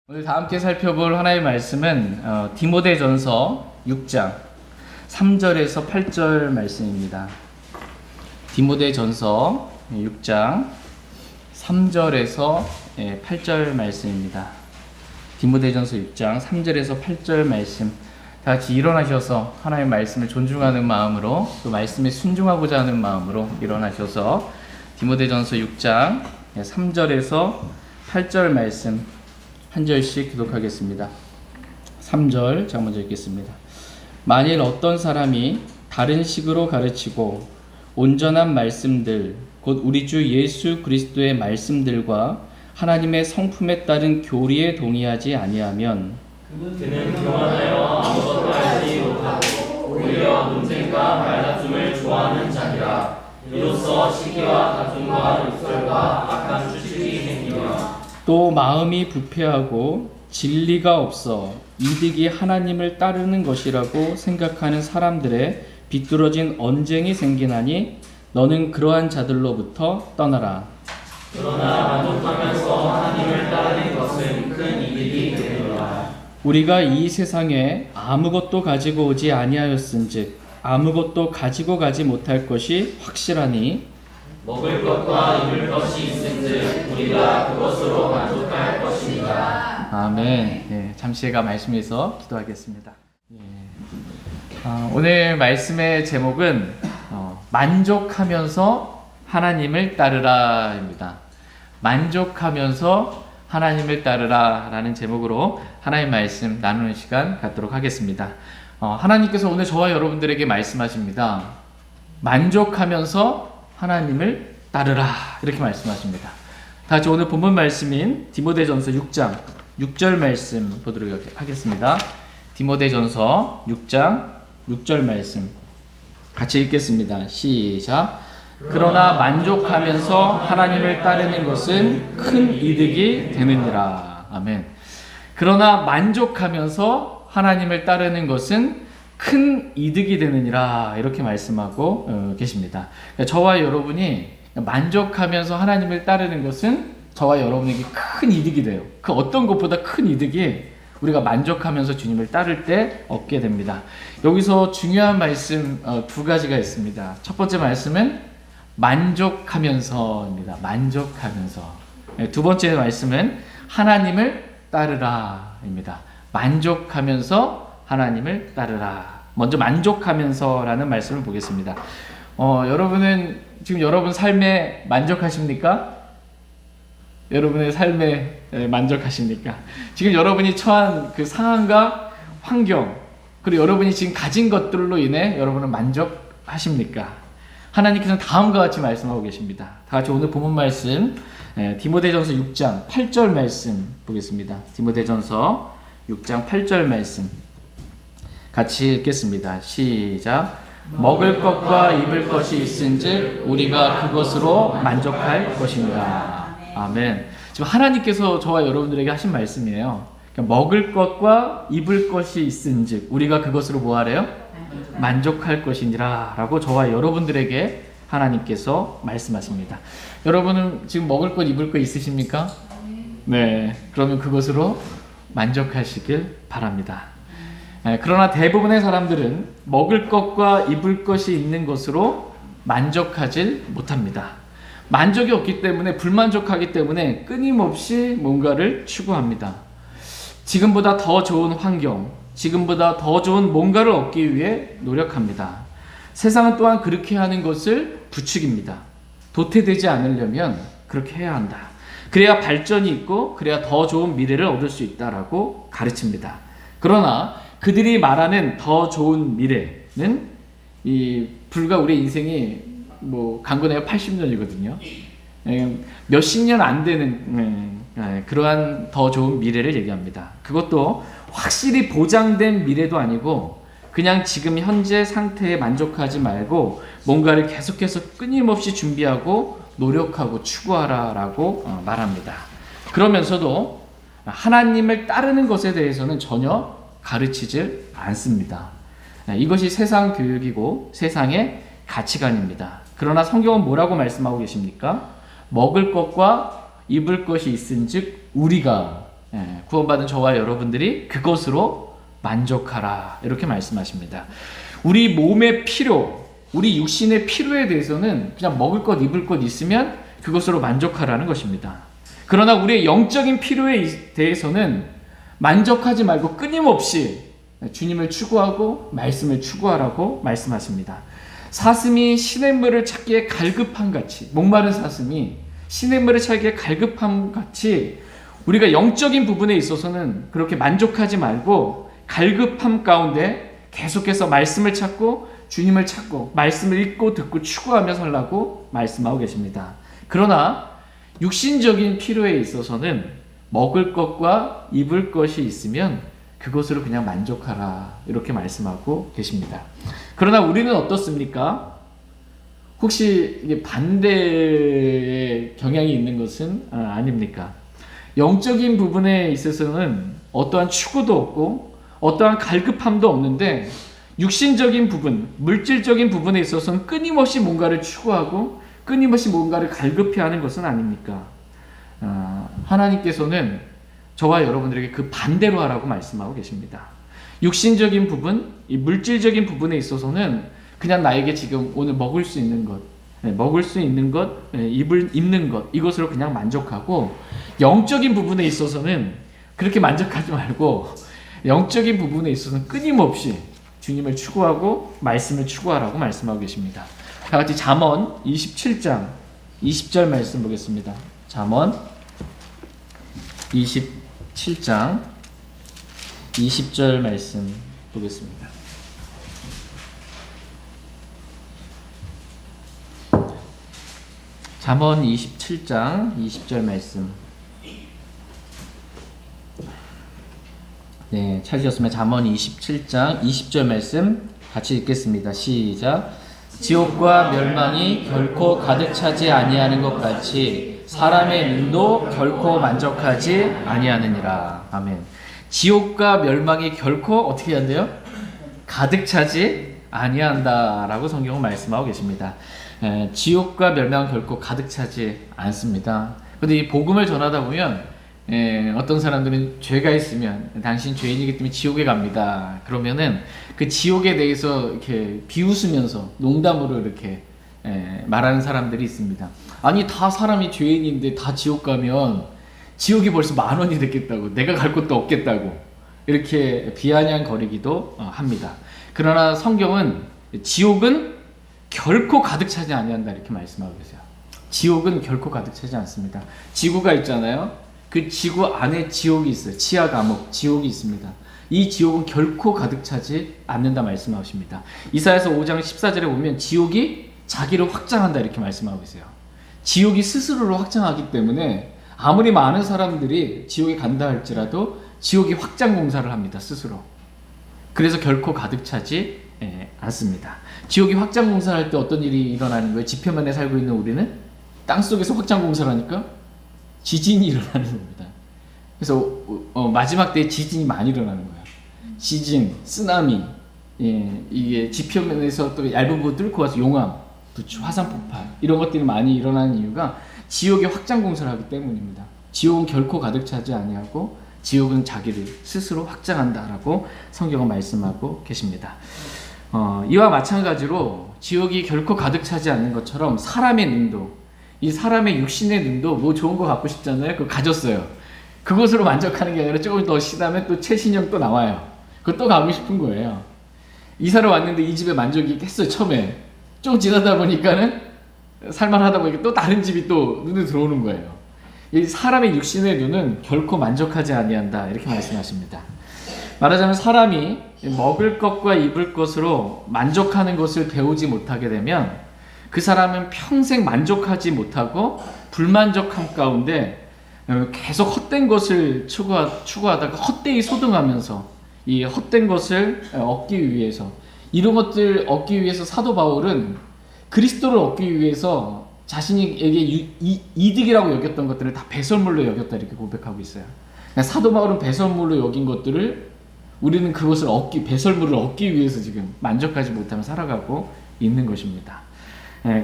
오늘 다 함께 살펴볼 하나의 말씀은 디모데전서 6장 3절에서 8절 말씀입니다. 디모데전서 6장 3절에서 8절 말씀입니다. 디모데전서 6장 3절에서 8절 말씀, 다 같이 일어나셔서 하나님의 말씀을 존중하는 마음으로, 또 말씀에 순종하고자 하는 마음으로 일어나셔서 디모데전서 6장 3절에서 8절 말씀 한 절씩 기독하겠습니다. 3절 제가 먼저 읽겠습니다. 만일 어떤 사람이 다른 식으로 가르치고 온전한 말씀들, 곧 우리 주 예수 그리스도의 말씀들과 하나님의 성품에 따른 교리에 동의하지 아니하면 그는 교만하여 아무것도 알지 못하고 오히려 논쟁과 말다툼을 좋아하는 자니라. 이로써 시기와 다툼과 욕설과 악한 추측이 생기며 또 마음이 부패하고 진리가 없어 이득이 하나님을 따르는 것이라고 생각하는 사람들의 비뚤어진 언쟁이 생기나니 너는 그러한 자들로부터 떠나라. 그러나 만족하면서 하나님을 따르는 것은 큰 이득이 되느니라. 우리가 이 세상에 아무것도 가지고 오지 아니하였은즉 아무것도 가지고 가지 못할 것이 확실하니 먹을 것과 입을 것이 있은즉 우리가 그것으로 만족할 것입니다. 아멘. 잠시 제가 말씀에서 기도하겠습니다. 오늘 말씀의 제목은 만족하면서 하나님을 따르라입니다. 만족하면서 하나님을 따르라 라는 제목으로 하나님의 말씀 나누는 시간 갖도록 하겠습니다. 하나님께서 오늘 저와 여러분들에게 말씀하십니다. 만족하면서 하나님을 따르라 이렇게 말씀하십니다. 다 같이 오늘 본문 말씀인 디모데전서 6장 6절 말씀 보도록 하겠습니다. 디모데전서 6장 6절 말씀 같이 읽겠습니다. 시작. 그러나 만족하면서 하나님을 따르는 것은 큰 이득이 되느니라. 아멘. 그러나 만족하면서 하나님을 따르는 것은 큰 이득이 되느니라 이렇게 말씀하고 계십니다. 저와 여러분이 만족하면서 하나님을 따르는 것은 저와 여러분에게 큰 이득이 돼요. 그 어떤 것보다 큰 이득이 우리가 만족하면서 주님을 따를 때 얻게 됩니다. 여기서 중요한 말씀 두 가지가 있습니다. 첫 번째 말씀은 만족하면서입니다. 만족하면서. 두 번째 말씀은 하나님을 따르라입니다. 만족하면서 하나님을 따르라. 먼저 만족하면서라는 말씀을 보겠습니다. 여러분은 지금 여러분 삶에 만족하십니까? 여러분의 삶에 만족하십니까? 지금 여러분이 처한 그 상황과 환경, 그리고 여러분이 지금 가진 것들로 인해 여러분은 만족하십니까? 하나님께서는 다음과 같이 말씀하고 계십니다. 다 같이 오늘 본문 말씀 디모데전서 6장 8절 말씀 보겠습니다. 디모데전서 6장 8절 말씀 같이 읽겠습니다. 시작. 먹을 것과 입을 것이 있은즉 우리가 그것으로 만족할 것입니다. 아멘. 지금 하나님께서 저와 여러분들에게 하신 말씀이에요. 그러니까 먹을 것과 입을 것이 있은즉 우리가 그것으로 뭐 하래요? 만족할 것이니라 라고 저와 여러분들에게 하나님께서 말씀하십니다. 여러분은 지금 먹을 것 입을 것 있으십니까? 네. 그러면 그것으로 만족하시길 바랍니다. 그러나 대부분의 사람들은 먹을 것과 입을 것이 있는 것으로 만족하지 못합니다. 만족이 없기 때문에, 불만족하기 때문에 끊임없이 뭔가를 추구합니다. 지금보다 더 좋은 환경, 지금보다 더 좋은 뭔가를 얻기 위해 노력합니다. 세상은 또한 그렇게 하는 것을 부추깁니다. 도태되지 않으려면 그렇게 해야 한다. 그래야 발전이 있고 그래야 더 좋은 미래를 얻을 수 있다라고 가르칩니다. 그러나 그들이 말하는 더 좋은 미래는 불과 우리 인생이 강건해야 80년이거든요. 몇십 년 안 되는 그러한 더 좋은 미래를 얘기합니다. 그것도 확실히 보장된 미래도 아니고 그냥 지금 현재 상태에 만족하지 말고 뭔가를 계속해서 끊임없이 준비하고 노력하고 추구하라라고 말합니다. 그러면서도 하나님을 따르는 것에 대해서는 전혀 가르치질 않습니다. 이것이 세상 교육이고 세상의 가치관입니다. 그러나 성경은 뭐라고 말씀하고 계십니까? 먹을 것과 입을 것이 있은즉 우리가 구원받은 저와 여러분들이 그것으로 만족하라 이렇게 말씀하십니다. 우리 몸의 필요, 우리 육신의 필요에 대해서는 그냥 먹을 것 입을 것 있으면 그것으로 만족하라는 것입니다. 그러나 우리의 영적인 필요에 대해서는 만족하지 말고 끊임없이 주님을 추구하고 말씀을 추구하라고 말씀하십니다. 사슴이 시냇물을 찾기에 갈급함 같이, 목마른 사슴이 시냇물을 찾기에 갈급함 같이 우리가 영적인 부분에 있어서는 그렇게 만족하지 말고 갈급함 가운데 계속해서 말씀을 찾고 주님을 찾고 말씀을 읽고 듣고 추구하며 살라고 말씀하고 계십니다. 그러나 육신적인 필요에 있어서는 먹을 것과 입을 것이 있으면 그것으로 그냥 만족하라 이렇게 말씀하고 계십니다. 그러나 우리는 어떻습니까? 혹시 이게 반대의 경향이 있는 것은 아닙니까? 영적인 부분에 있어서는 어떠한 추구도 없고 어떠한 갈급함도 없는데 육신적인 부분, 물질적인 부분에 있어서는 끊임없이 뭔가를 추구하고 끊임없이 뭔가를 갈급해하는 것은 아닙니까? 하나님께서는 저와 여러분들에게 그 반대로 하라고 말씀하고 계십니다. 육신적인 부분, 이 물질적인 부분에 있어서는 그냥 나에게 지금 오늘 먹을 수 있는 것, 입는 것, 이것으로 그냥 만족하고 영적인 부분에 있어서는 그렇게 만족하지 말고 영적인 부분에 있어서는 끊임없이 주님을 추구하고 말씀을 추구하라고 말씀하고 계십니다. 다 같이 잠언 27장 20절 말씀 보겠습니다. 잠언 27장 20절 말씀 보겠습니다. 잠언 27장 20절 말씀. 네, 찾으셨으면 잠언 27장 20절 말씀 같이 읽겠습니다. 시작. 지옥과 멸망이 결코 가득 차지 아니하는 것 같이 사람의 눈도 결코 만족하지 아니하느니라. 아멘. 지옥과 멸망이 결코 어떻게 한대요? 가득 차지 아니한다라고 성경은 말씀하고 계십니다. 지옥과 멸망은 결코 가득 차지 않습니다. 근데 이 복음을 전하다 보면 어떤 사람들은 죄가 있으면 당신 죄인이기 때문에 지옥에 갑니다. 그러면은 그 지옥에 대해서 이렇게 비웃으면서 농담으로 이렇게 말하는 사람들이 있습니다. 아니 다 사람이 죄인인데 다 지옥 가면 지옥이 벌써 10,000원이 됐겠다고, 내가 갈 곳도 없겠다고 이렇게 비아냥거리기도 합니다. 그러나 성경은 지옥은 결코 가득 차지 아니한다 이렇게 말씀하고 계세요. 지옥은 결코 가득 차지 않습니다. 지구가 있잖아요. 그 지구 안에 지옥이 있어요. 지하 감옥, 지옥이 있습니다. 이 지옥은 결코 가득 차지 않는다 말씀하십니다. 이사야서 5장 14절에 보면 지옥이 자기를 확장한다 이렇게 말씀하고 계세요. 지옥이 스스로를 확장하기 때문에 아무리 많은 사람들이 지옥에 간다 할지라도 지옥이 확장 공사를 합니다. 스스로. 그래서 결코 가득 차지 않습니다. 지옥이 확장 공사를 할 때 어떤 일이 일어나는 거예요? 지표면에 살고 있는 우리는 땅속에서 확장 공사를 하니까 지진이 일어나는 겁니다. 그래서 마지막 때에 지진이 많이 일어나는 거예요. 지진, 쓰나미, 이게 지표면에서 또 얇은 거 뚫고 와서 용암, 화산 폭발 이런 것들이 많이 일어나는 이유가 지옥의 확장 공사를 하기 때문입니다. 지옥은 결코 가득 차지 아니하고 지옥은 자기를 스스로 확장한다라고 성경은 말씀하고 계십니다. 이와 마찬가지로 지옥이 결코 가득 차지 않는 것처럼 사람의 눈도, 이 사람의 육신의 눈도 뭐 좋은 거 갖고 싶잖아요. 그거 가졌어요. 그것으로 만족하는 게 아니라 조금 더 시다면 또 최신형 또 나와요. 그거 또 가고 싶은 거예요. 이사를 왔는데 이 집에 만족이 했어요. 처음에 좀 지나다 보니까는 살만하다 보니까 또 다른 집이 또 눈에 들어오는 거예요. 이 사람의 육신의 눈은 결코 만족하지 아니한다 이렇게 말씀하십니다. 말하자면 사람이 먹을 것과 입을 것으로 만족하는 것을 배우지 못하게 되면 그 사람은 평생 만족하지 못하고 불만족함 가운데 계속 헛된 것을 추구하다가 헛되이 소등하면서 이 헛된 것을 얻기 위해서, 이런 것들 얻기 위해서 사도 바울은 그리스도를 얻기 위해서 자신에게 이득이라고 여겼던 것들을 다 배설물로 여겼다 이렇게 고백하고 있어요. 사도 바울은 배설물로 여긴 것들을 우리는 그것을 배설물을 얻기 위해서 지금 만족하지 못하며 살아가고 있는 것입니다.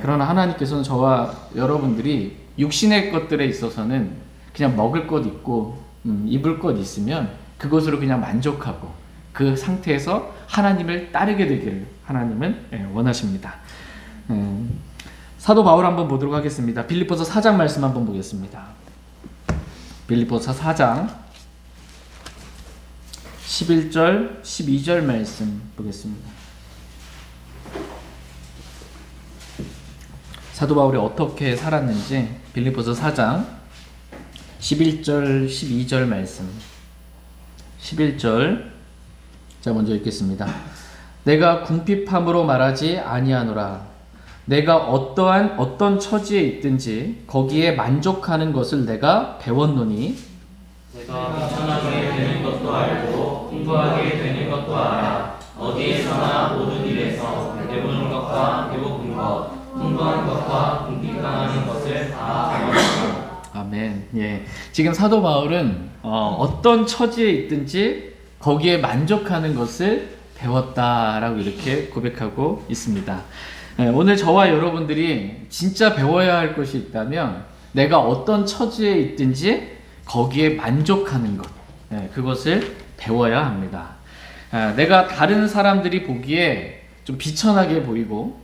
그러나 하나님께서는 저와 여러분들이 육신의 것들에 있어서는 그냥 먹을 것 있고 입을 것 있으면 그것으로 그냥 만족하고 그 상태에서 하나님을 따르게 되기를 하나님은 원하십니다. 사도 바울 한번 보도록 하겠습니다. 빌립보서 4장 말씀 한번 보겠습니다. 빌립보서 4장 11절 12절 말씀 보겠습니다. 사도 바울이 어떻게 살았는지 빌립보서 4장 11절 12절 말씀. 11절 자 먼저 읽겠습니다. 내가 궁핍함으로 말하지 아니하노라. 내가 어떤 처지에 있든지 거기에 만족하는 것을 내가 배웠노니 내가 미천하게 되는 것도 알고 풍부하게 되는 것도 알아. 어디에서나 모든 일에서 배부른 것과 배고픈 것, 풍부한 것과 궁핍당하는 것을 다 배웠다. 아멘. 예. 지금 사도 바울은 어떤 처지에 있든지 거기에 만족하는 것을 배웠다라고 이렇게 고백하고 있습니다. 오늘 저와 여러분들이 진짜 배워야 할 것이 있다면 내가 어떤 처지에 있든지 거기에 만족하는 것, 그것을 배워야 합니다. 내가 다른 사람들이 보기에 좀 비천하게 보이든지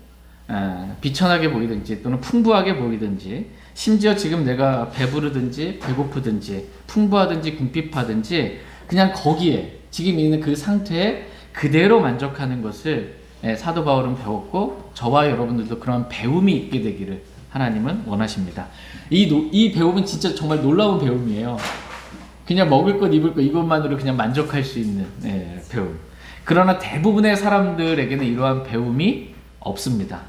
또는 풍부하게 보이든지 심지어 지금 내가 배부르든지 배고프든지 풍부하든지 궁핍하든지 그냥 거기에 지금 있는 그 상태에 그대로 만족하는 것을 사도 바울은 배웠고 저와 여러분들도 그런 배움이 있게 되기를 하나님은 원하십니다. 이 배움은 진짜 정말 놀라운 배움이에요. 그냥 먹을 것 입을 것 이것만으로 그냥 만족할 수 있는 배움. 그러나 대부분의 사람들에게는 이러한 배움이 없습니다.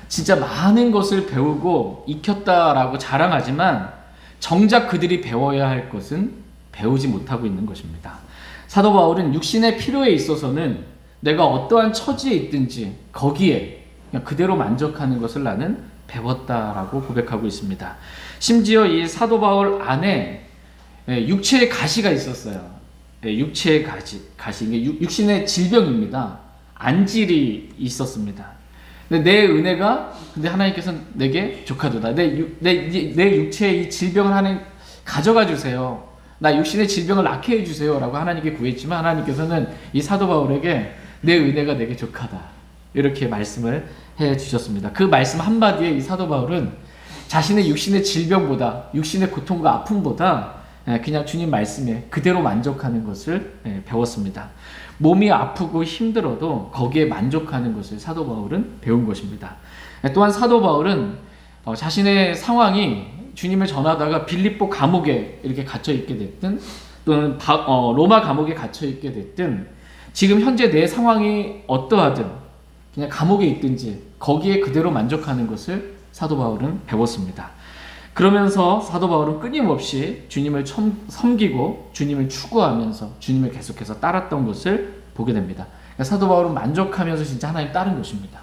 진짜 많은 것을 배우고 익혔다라고 자랑하지만 정작 그들이 배워야 할 것은 배우지 못하고 있는 것입니다. 사도 바울은 육신의 필요에 있어서는 내가 어떠한 처지에 있든지 거기에 그냥 그대로 만족하는 것을 나는 배웠다라고 고백하고 있습니다. 심지어 이 사도 바울 안에 육체의 가시가 있었어요. 육체의 가시 이게 육신의 질병입니다. 안질이 있었습니다. 근데 내 은혜가 근데 하나님께서는 내게 조카도다. 내 육체의 이 질병을 하나님 가져가 주세요. 나 육신의 질병을 낫게 해주세요 라고 하나님께 구했지만 하나님께서는 이 사도 바울에게 내 은혜가 내게 족하다 이렇게 말씀을 해주셨습니다. 그 말씀 한마디에 이 사도 바울은 자신의 육신의 질병보다 육신의 고통과 아픔보다 그냥 주님 말씀에 그대로 만족하는 것을 배웠습니다. 몸이 아프고 힘들어도 거기에 만족하는 것을 사도 바울은 배운 것입니다. 또한 사도 바울은 자신의 상황이 주님을 전하다가 빌립보 감옥에 이렇게 갇혀 있게 됐든 또는 로마 감옥에 갇혀 있게 됐든 지금 현재 내 상황이 어떠하든 그냥 감옥에 있든지 거기에 그대로 만족하는 것을 사도 바울은 배웠습니다. 그러면서 사도 바울은 끊임없이 주님을 섬기고 주님을 추구하면서 주님을 계속해서 따랐던 것을 보게 됩니다. 그러니까 사도 바울은 만족하면서 진짜 하나님 따른 것입니다.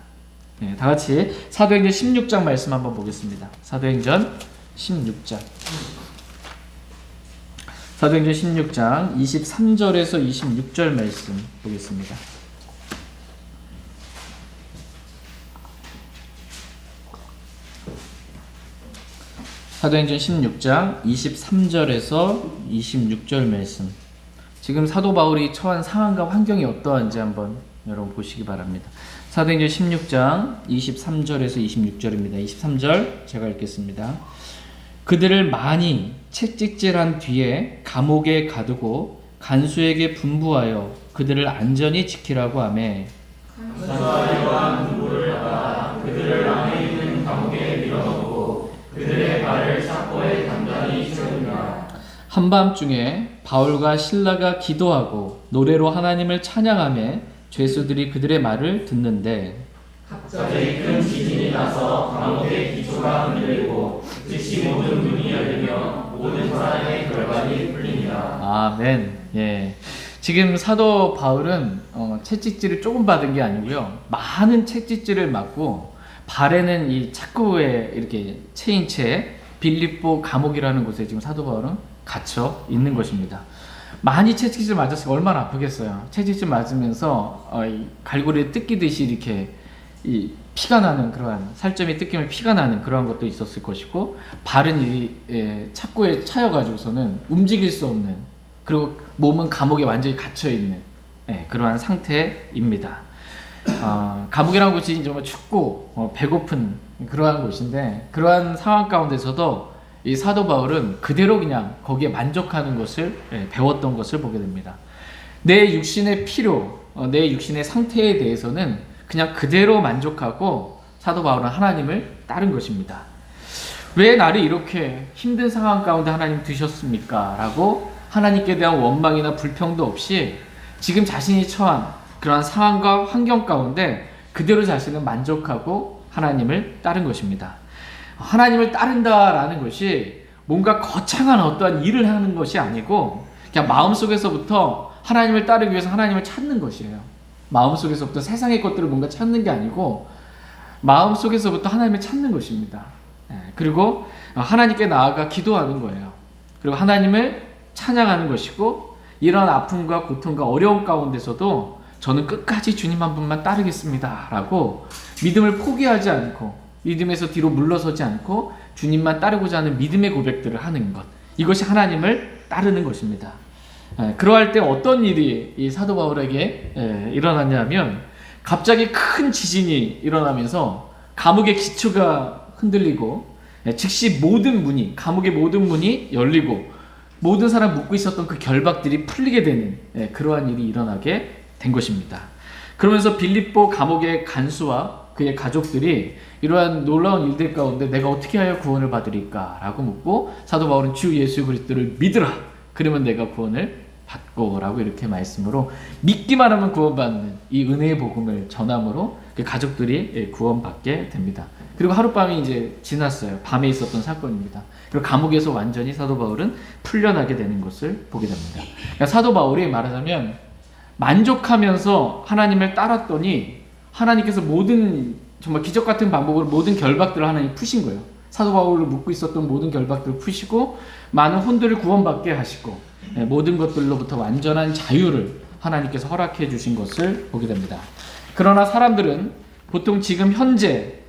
다 같이 사도행전 16장 말씀 한번 보겠습니다. 사도행전 16장. 사도행전 16장 23절에서 26절 말씀 보겠습니다. 사도행전 16장 23절에서 26절 말씀. 지금 사도 바울이 처한 상황과 환경이 어떠한지 한번 여러분 보시기 바랍니다. 사도행전 16장 23절에서 26절입니다. 23절 제가 읽겠습니다. 그들을 많이 채찍질한 뒤에 감옥에 가두고 간수에게 분부하여 그들을 안전히 지키라고 하매 간수가 이러한 분부를 받아 그들을 안에 있는 감옥에 밀어넣고 그들의 발을 삭고에 단단히 채우니라. 한밤중에 바울과 실라가 기도하고 노래로 하나님을 찬양하며 죄수들이 그들의 말을 듣는데 갑자기 큰 지진이 나서 감옥의 기초가 흔들리고 즉시 모든 문이 열리며 모든 사람의 결박이 풀리니라. 아멘. 예. 지금 사도 바울은 채찍질을 조금 받은 게 아니고요. 많은 채찍질을 맞고 발에는 이 착고에 이렇게 채인 채 빌립보 감옥이라는 곳에 지금 사도 바울은 갇혀 있는 것입니다. 많이 채찍질 맞았으면 얼마나 아프겠어요. 채찍질 맞으면서 갈고리에 뜯기듯이 이렇게 피가 나는 그러한 살점이 뜯기면 피가 나는 그러한 것도 있었을 것이고 발은 이 착고에 차여가지고서는 움직일 수 없는 그리고 몸은 감옥에 완전히 갇혀 있는 그러한 상태입니다. 감옥이라는 곳이 정말 춥고 배고픈 그러한 곳인데 그러한 상황 가운데서도 이 사도 바울은 그대로 그냥 거기에 만족하는 것을 배웠던 것을 보게 됩니다. 내 육신의 필요, 내 육신의 상태에 대해서는 그냥 그대로 만족하고 사도 바울은 하나님을 따른 것입니다. 왜 나를 이렇게 힘든 상황 가운데 하나님 두셨습니까? 라고 하나님께 대한 원망이나 불평도 없이 지금 자신이 처한 그러한 상황과 환경 가운데 그대로 자신은 만족하고 하나님을 따른 것입니다. 하나님을 따른다라는 것이 뭔가 거창한 어떠한 일을 하는 것이 아니고 그냥 마음속에서부터 하나님을 따르기 위해서 하나님을 찾는 것이에요. 마음속에서부터 세상의 것들을 뭔가 찾는 게 아니고 마음속에서부터 하나님을 찾는 것입니다. 그리고 하나님께 나아가 기도하는 거예요. 그리고 하나님을 찬양하는 것이고 이런 아픔과 고통과 어려움 가운데서도 저는 끝까지 주님 한 분만 따르겠습니다 라고 믿음을 포기하지 않고 믿음에서 뒤로 물러서지 않고 주님만 따르고자 하는 믿음의 고백들을 하는 것, 이것이 하나님을 따르는 것입니다. 그러할 때 어떤 일이 이 사도 바울에게 일어났냐면 갑자기 큰 지진이 일어나면서 감옥의 기초가 흔들리고 즉시 모든 문이, 감옥의 모든 문이 열리고 모든 사람 묶고 있었던 그 결박들이 풀리게 되는 그러한 일이 일어나게 된 것입니다. 그러면서 빌립보 감옥의 간수와 그의 가족들이 이러한 놀라운 일들 가운데 내가 어떻게 하여 구원을 받으리까? 라고 묻고 사도 바울은 주 예수 그리스도를 믿으라. 그러면 내가 구원을 받고 라고 이렇게 말씀으로 믿기만 하면 구원받는 이 은혜의 복음을 전함으로 그 가족들이 구원받게 됩니다. 그리고 하룻밤이 이제 지났어요. 밤에 있었던 사건입니다. 그리고 감옥에서 완전히 사도 바울은 풀려나게 되는 것을 보게 됩니다. 그러니까 사도 바울이 말하자면 만족하면서 하나님을 따랐더니 하나님께서 모든 정말 기적 같은 방법으로 모든 결박들을 하나님 푸신 거예요. 사도 바울을 묶고 있었던 모든 결박들을 푸시고 많은 혼들을 구원받게 하시고 모든 것들로부터 완전한 자유를 하나님께서 허락해 주신 것을 보게 됩니다. 그러나 사람들은 보통 지금 현재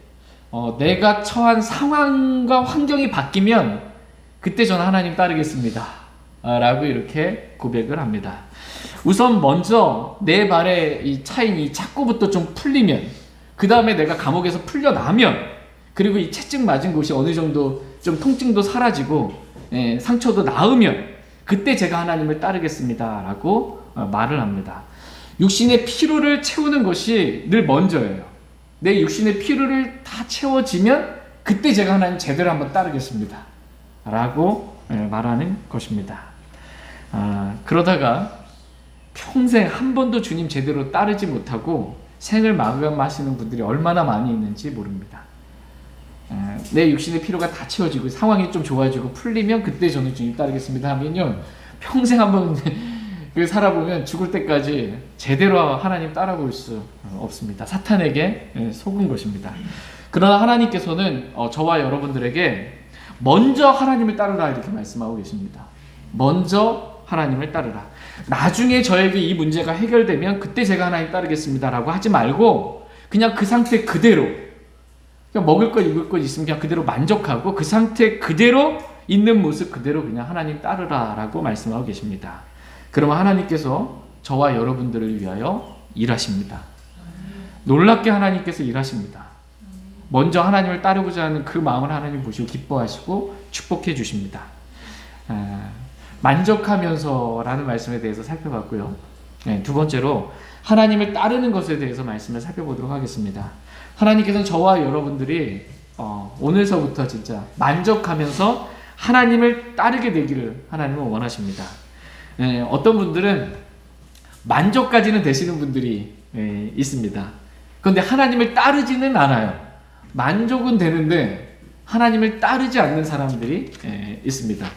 내가 처한 상황과 환경이 바뀌면 그때 저는 하나님 따르겠습니다 라고 이렇게 고백을 합니다. 우선 먼저 내 발에 이 차인 이 착고부터 좀 풀리면, 그 다음에 내가 감옥에서 풀려나면, 그리고 이 채찍 맞은 곳이 어느 정도 좀 통증도 사라지고 상처도 나으면 그때 제가 하나님을 따르겠습니다 라고 말을 합니다. 육신의 피로를 채우는 것이 늘 먼저예요. 내 육신의 피로를 다 채워지면 그때 제가 하나님 제대로 한번 따르겠습니다 라고 말하는 것입니다. 그러다가 평생 한 번도 주님 제대로 따르지 못하고 생을 마감하시는 분들이 얼마나 많이 있는지 모릅니다. 내 육신의 피로가 다 채워지고 상황이 좀 좋아지고 풀리면 그때 저는 주님 따르겠습니다 하면요, 평생 한번 살아보면 죽을 때까지 제대로 하나님 따라볼 수 없습니다. 사탄에게 속은 것입니다. 그러나 하나님께서는 저와 여러분들에게 먼저 하나님을 따르라 이렇게 말씀하고 계십니다. 먼저 하나님을 따르라. 나중에 저에게 이 문제가 해결되면 그때 제가 하나님 따르겠습니다 라고 하지 말고 그냥 그 상태 그대로, 그냥 먹을 것 입을 것 있으면 그냥 그대로 만족하고 그 상태 그대로 있는 모습 그대로 그냥 하나님 따르라 라고 말씀하고 계십니다. 그러면 하나님께서 저와 여러분들을 위하여 일하십니다. 놀랍게 하나님께서 일하십니다. 먼저 하나님을 따르고자 하는 그 마음을 하나님 보시고 기뻐하시고 축복해 주십니다. 만족하면서라는 말씀에 대해서 살펴봤고요. 두 번째로 하나님을 따르는 것에 대해서 말씀을 살펴보도록 하겠습니다. 하나님께서는 저와 여러분들이 오늘서부터 진짜 만족하면서 하나님을 따르게 되기를 하나님은 원하십니다. 어떤 분들은 만족까지는 되시는 분들이 있습니다. 그런데 하나님을 따르지는 않아요. 만족은 되는데 하나님을 따르지 않는 사람들이 있습니다.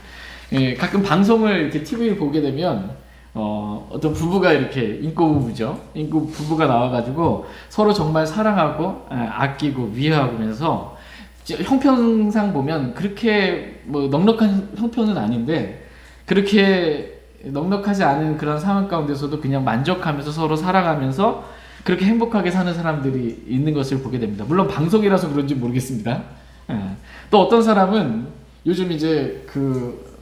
가끔 방송을 이렇게 TV를 보게 되면 어떤 부부가 이렇게 인고 부부죠. 인고 부부가 나와가지고 서로 정말 사랑하고 아끼고 위하면서 형편상 보면 그렇게 뭐 넉넉한 형편은 아닌데 그렇게 넉넉하지 않은 그런 상황 가운데서도 그냥 만족하면서 서로 사랑하면서 그렇게 행복하게 사는 사람들이 있는 것을 보게 됩니다. 물론 방송이라서 그런지 모르겠습니다. 예. 또 어떤 사람은 요즘 이제 그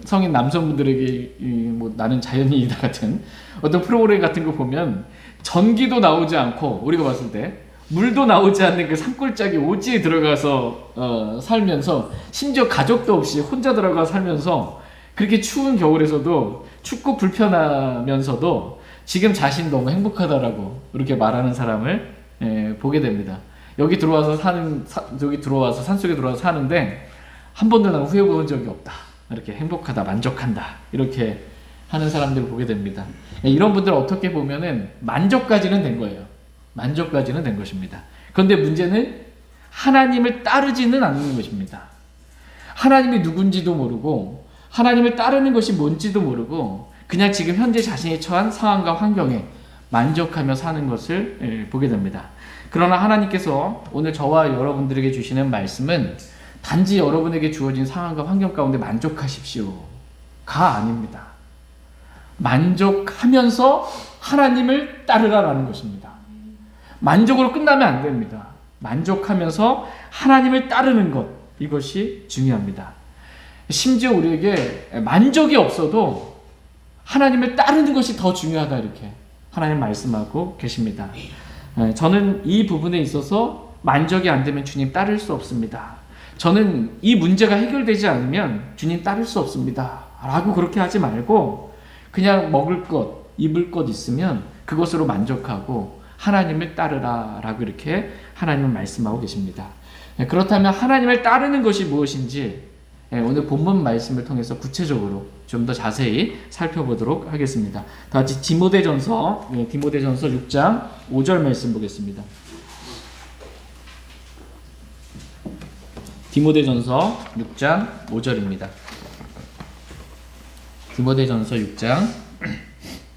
성인 남성분들에게 뭐 나는 자연인이다 같은 어떤 프로그램 같은 거 보면 전기도 나오지 않고 우리가 봤을 때 물도 나오지 않는 그 산골짜기 오지에 들어가서 살면서 심지어 가족도 없이 혼자 들어가 살면서 그렇게 추운 겨울에서도 춥고 불편하면서도 지금 자신 너무 행복하다라고 이렇게 말하는 사람을 보게 됩니다. 여기 들어와서 산속에 들어와서 사는데 한 번도 난 후회해본 적이 없다. 이렇게 행복하다, 만족한다. 이렇게 하는 사람들을 보게 됩니다. 이런 분들은 어떻게 보면은 만족까지는 된 거예요. 만족까지는 된 것입니다. 그런데 문제는 하나님을 따르지는 않는 것입니다. 하나님이 누군지도 모르고 하나님을 따르는 것이 뭔지도 모르고 그냥 지금 현재 자신이 처한 상황과 환경에 만족하며 사는 것을 보게 됩니다. 그러나 하나님께서 오늘 저와 여러분들에게 주시는 말씀은 단지 여러분에게 주어진 상황과 환경 가운데 만족하십시오가 아닙니다. 만족하면서 하나님을 따르라라는 것입니다. 만족으로 끝나면 안 됩니다. 만족하면서 하나님을 따르는 것, 이것이 중요합니다. 심지어 우리에게 만족이 없어도 하나님을 따르는 것이 더 중요하다 이렇게 하나님 말씀하고 계십니다. 저는 이 부분에 있어서 만족이 안 되면 주님 따를 수 없습니다. 저는 이 문제가 해결되지 않으면 주님 따를 수 없습니다. 라고 그렇게 하지 말고 그냥 먹을 것, 입을 것 있으면 그것으로 만족하고 하나님을 따르라 라고 이렇게 하나님은 말씀하고 계십니다. 그렇다면 하나님을 따르는 것이 무엇인지 오늘 본문 말씀을 통해서 구체적으로 좀 더 자세히 살펴보도록 하겠습니다. 다 같이 디모데전서 6장 5절 말씀 보겠습니다. 디모데전서 6장 5절입니다. 디모데전서 6장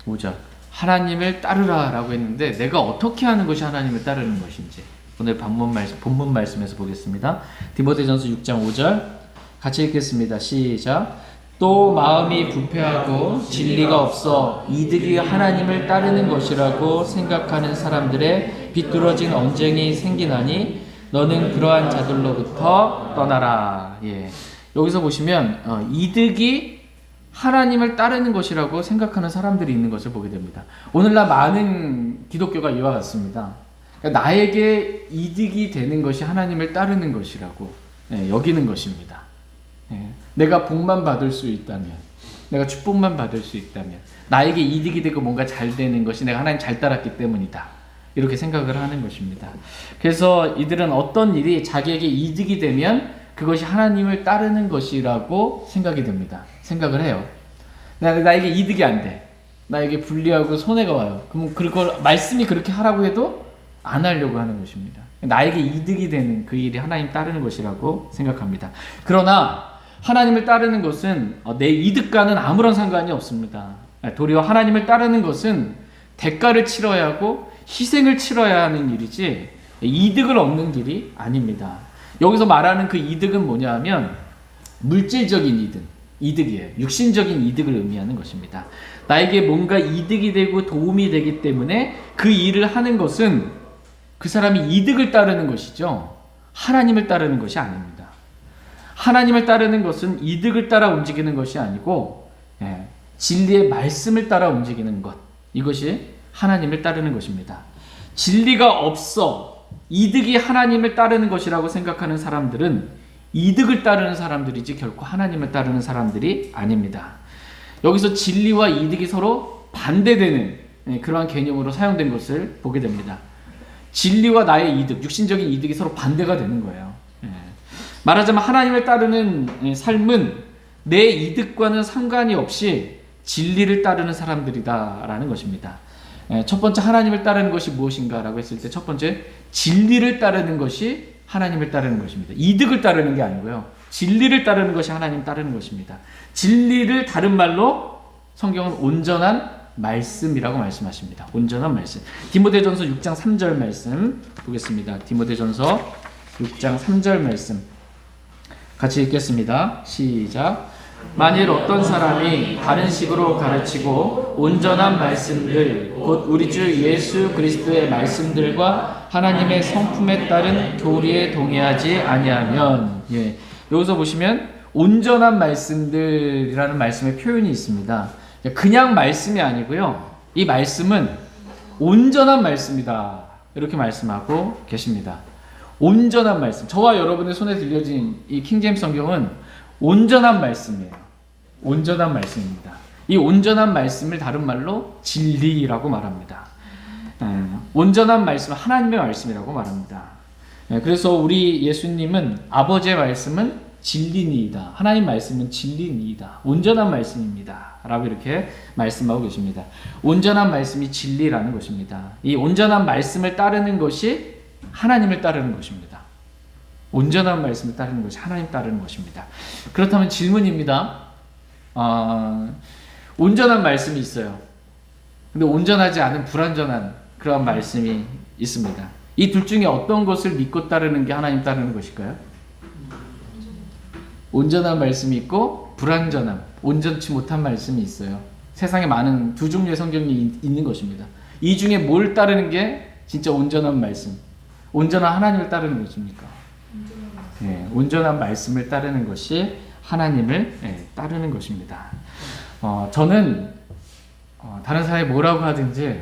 5절. 하나님을 따르라 라고 했는데 내가 어떻게 하는 것이 하나님을 따르는 것인지 오늘 본문 말씀에서 보겠습니다. 디모데전서 6장 5절 같이 읽겠습니다. 시작. 또 마음이 부패하고 진리가 없어 이득이 하나님을 따르는 것이라고 생각하는 사람들의 비뚤어진 언쟁이 생기나니 너는 그러한 자들로부터 떠나라. 예. 여기서 보시면 이득이 하나님을 따르는 것이라고 생각하는 사람들이 있는 것을 보게 됩니다. 오늘날 많은 기독교가 이와 같습니다. 그러니까 나에게 이득이 되는 것이 하나님을 따르는 것이라고 여기는 것입니다. 내가 복만 받을 수 있다면, 내가 축복만 받을 수 있다면, 나에게 이득이 되고 뭔가 잘 되는 것이 내가 하나님 잘 따랐기 때문이다. 이렇게 생각을 하는 것입니다. 그래서 이들은 어떤 일이 자기에게 이득이 되면 그것이 하나님을 따르는 것이라고 생각이 됩니다. 생각을 해요. 나에게 이득이 안 돼. 나에게 불리하고 손해가 와요. 그럼 그걸 말씀이 그렇게 하라고 해도 안 하려고 하는 것입니다. 나에게 이득이 되는 그 일이 하나님 따르는 것이라고 생각합니다. 그러나 하나님을 따르는 것은 내 이득과는 아무런 상관이 없습니다. 도리어 하나님을 따르는 것은 대가를 치러야 하고 희생을 치러야 하는 일이지 이득을 얻는 길이 아닙니다. 여기서 말하는 그 이득은 뭐냐 하면 물질적인 이득이에요. 육신적인 이득을 의미하는 것입니다. 나에게 뭔가 이득이 되고 도움이 되기 때문에 그 일을 하는 것은 그 사람이 이득을 따르는 것이죠. 하나님을 따르는 것이 아닙니다. 하나님을 따르는 것은 이득을 따라 움직이는 것이 아니고 진리의 말씀을 따라 움직이는 것. 이것이 하나님을 따르는 것입니다. 진리가 없어 이득이 하나님을 따르는 것이라고 생각하는 사람들은 이득을 따르는 사람들이지 결코 하나님을 따르는 사람들이 아닙니다. 여기서 진리와 이득이 서로 반대되는 그러한 개념으로 사용된 것을 보게 됩니다. 진리와 나의 이득, 육신적인 이득이 서로 반대가 되는 거예요. 말하자면 하나님을 따르는 삶은 내 이득과는 상관이 없이 진리를 따르는 사람들이다라는 것입니다. 첫 번째 하나님을 따르는 것이 무엇인가라고 했을 때 첫 번째 진리를 따르는 것이 하나님을 따르는 것입니다. 이득을 따르는 게 아니고요. 진리를 따르는 것이 하나님 따르는 것입니다. 진리를 다른 말로 성경은 온전한 말씀이라고 말씀하십니다. 온전한 말씀. 디모데전서 6장 3절 말씀 보겠습니다. 디모데전서 6장 3절 말씀 같이 읽겠습니다. 시작. 만일 어떤 사람이 다른 식으로 가르치고 온전한 말씀들 곧 우리 주 예수 그리스도의 말씀들과 하나님의 성품에 따른 교리에 동의하지 아니하면, 여기서 보시면 온전한 말씀들이라는 말씀의 표현이 있습니다. 그냥 말씀이 아니고요, 이 말씀은 온전한 말씀이다, 이렇게 말씀하고 계십니다. 온전한 말씀, 저와 여러분의 손에 들려진 이 킹제임스 성경은 온전한 말씀이에요. 온전한 말씀입니다. 이 온전한 말씀을 다른 말로 진리라고 말합니다. 온전한 말씀은 하나님의 말씀이라고 말합니다. 그래서 우리 예수님은 아버지의 말씀은 진리니이다, 하나님 말씀은 진리니이다, 온전한 말씀입니다 라고 이렇게 말씀하고 계십니다. 온전한 말씀이 진리라는 것입니다. 이 온전한 말씀을 따르는 것이 하나님을 따르는 것입니다. 온전한 말씀을 따르는 것이 하나님 따르는 것입니다. 그렇다면 질문입니다. 온전한 말씀이 있어요. 근데 온전하지 않은 불완전한 그런 말씀이 있습니다. 이 둘 중에 어떤 것을 믿고 따르는 게 하나님 따르는 것일까요? 온전한 말씀이 있고 불완전한, 온전치 못한 말씀이 있어요. 세상에 많은 두 종류의 성경이 있는 것입니다. 이 중에 뭘 따르는 게 진짜 온전한 말씀, 온전한 하나님을 따르는 것입니까? 온전한 말씀을 따르는 것이 하나님을 따르는 것입니다. 저는 다른 사람이 뭐라고 하든지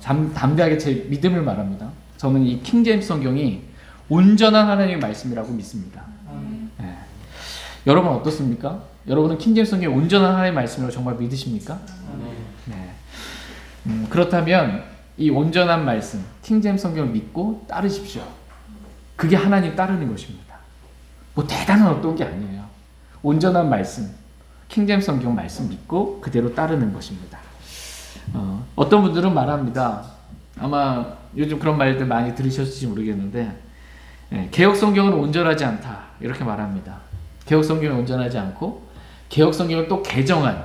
담대하게 제 믿음을 말합니다. 저는 이 킹제임스 성경이 온전한 하나님의 말씀이라고 믿습니다. 여러분 어떻습니까? 여러분은 킹제임스 성경이 온전한 하나님의 말씀이라고 정말 믿으십니까? 그렇다면 이 온전한 말씀, 킹제임스 성경을 믿고 따르십시오. 그게 하나님 따르는 것입니다. 뭐 대단한 어떤 게 아니에요. 온전한 말씀, 킹제임스 성경 말씀 믿고 그대로 따르는 것입니다. 어떤 분들은 말합니다. 아마 요즘 그런 말들 많이 들으셨을지 모르겠는데, 개역 성경은 온전하지 않다, 이렇게 말합니다. 개역 성경은 온전하지 않고 개역 성경을 또 개정한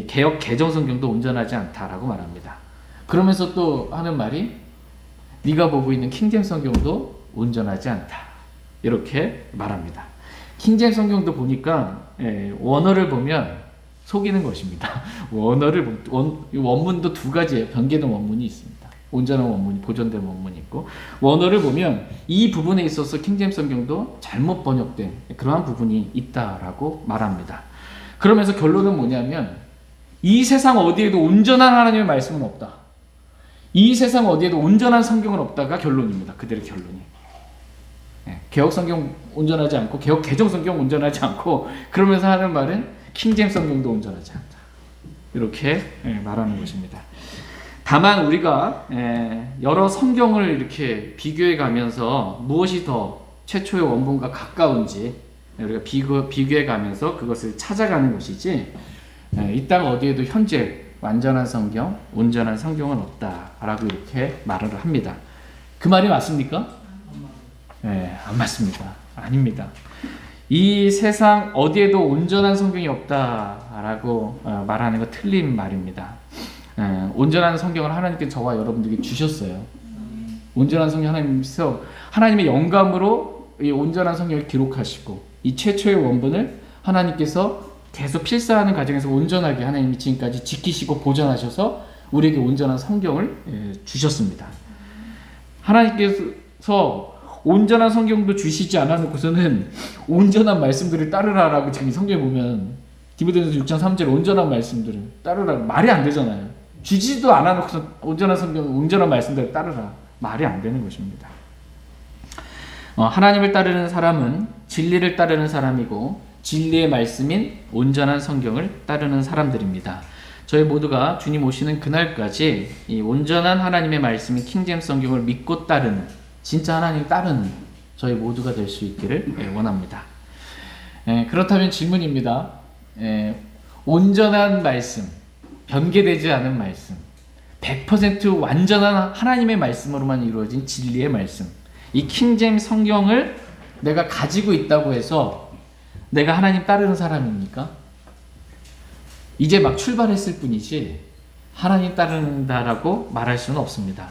개역 개정 성경도 온전하지 않다라고 말합니다. 그러면서 또 하는 말이 네가 보고 있는 킹제임스 성경도 온전하지 않다, 이렇게 말합니다. 킹제임스 성경도 보니까 원어를 보면 속이는 것입니다. 원문도 두 가지예요. 변개된 원문이 있습니다. 온전한 원문이, 보존된 원문이 있고, 원어를 보면 이 부분에 있어서 킹제임스 성경도 잘못 번역된 그러한 부분이 있다라고 말합니다. 그러면서 결론은 뭐냐면 이 세상 어디에도 온전한 하나님의 말씀은 없다, 이 세상 어디에도 온전한 성경은 없다가 결론입니다. 그들의 결론이. 개역 성경 온전하지 않고 개역 개정 성경 온전하지 않고, 그러면서 하는 말은 킹제임스 성경도 온전하지 않다, 이렇게 말하는 것입니다. 다만 우리가 여러 성경을 이렇게 비교해 가면서 무엇이 더 최초의 원본과 가까운지 우리가 비교해 가면서 그것을 찾아가는 것이지, 이 땅 어디에도 현재 완전한 성경, 온전한 성경은 없다라고 이렇게 말을 합니다. 그 말이 맞습니까? 안 맞습니다. 아닙니다. 이 세상 어디에도 온전한 성경이 없다라고 말하는 거 틀린 말입니다. 온전한 성경을 하나님께 저와 여러분들에게 주셨어요. 온전한 성경 하나님께서 하나님의 영감으로 이 온전한 성경을 기록하시고, 이 최초의 원본을 하나님께서 계속 필사하는 과정에서 온전하게 하나님이 지금까지 지키시고 보존하셔서 우리에게 온전한 성경을 주셨습니다. 하나님께서 온전한 성경도 주시지 않아놓고서는 온전한 말씀들을 따르라라고 지금 성경에 보면 디모데전서 6장 3절 온전한 말씀들을 따르라, 말이 안 되잖아요. 주지도 않아놓고서 온전한 성경, 온전한 말씀들을 따르라, 말이 안 되는 것입니다. 하나님을 따르는 사람은 진리를 따르는 사람이고 진리의 말씀인 온전한 성경을 따르는 사람들입니다. 저희 모두가 주님 오시는 그날까지 이 온전한 하나님의 말씀인 킹제임스 성경을 믿고 따르는, 진짜 하나님 따르는 저희 모두가 될 수 있기를 원합니다. 그렇다면 질문입니다. 온전한 말씀, 변개되지 않은 말씀, 100% 완전한 하나님의 말씀으로만 이루어진 진리의 말씀, 이 킹제임스 성경을 내가 가지고 있다고 해서 내가 하나님 따르는 사람입니까? 이제 막 출발했을 뿐이지 하나님 따른다라고 말할 수는 없습니다.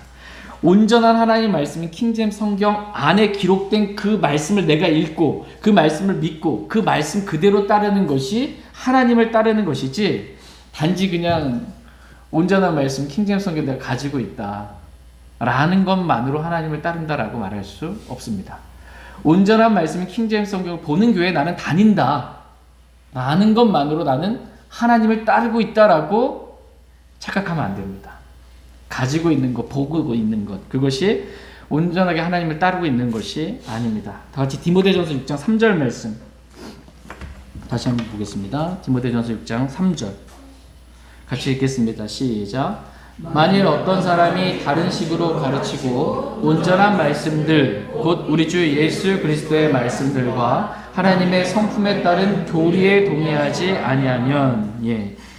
온전한 하나님 말씀인 킹제임스 성경 안에 기록된 그 말씀을 내가 읽고 그 말씀을 믿고 그 말씀 그대로 따르는 것이 하나님을 따르는 것이지 단지 그냥 온전한 말씀 킹제임스 성경 내가 가지고 있다 라는 것만으로 하나님을 따른다라고 말할 수 없습니다. 온전한 말씀 킹제임스 성경을 보는 교회에 나는 다닌다 라는 것만으로 나는 하나님을 따르고 있다라고 착각하면 안 됩니다. 가지고 있는 것, 보고 있는 것, 그것이 온전하게 하나님을 따르고 있는 것이 아닙니다. 다 같이 디모데전서 6장 3절 말씀 다시 한번 보겠습니다. 디모데전서 6장 3절 같이 읽겠습니다. 시작. 만일 어떤 사람이 다른 식으로 가르치고 온전한 말씀들 곧 우리 주 예수 그리스도의 말씀들과 하나님의 성품에 따른 교리에 동의하지 아니하면,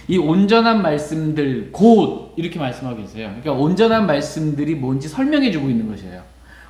이 온전한 말씀들 곧 이렇게 말씀하고 계세요. 그러니까 온전한 말씀들이 뭔지 설명해 주고 있는 것이에요.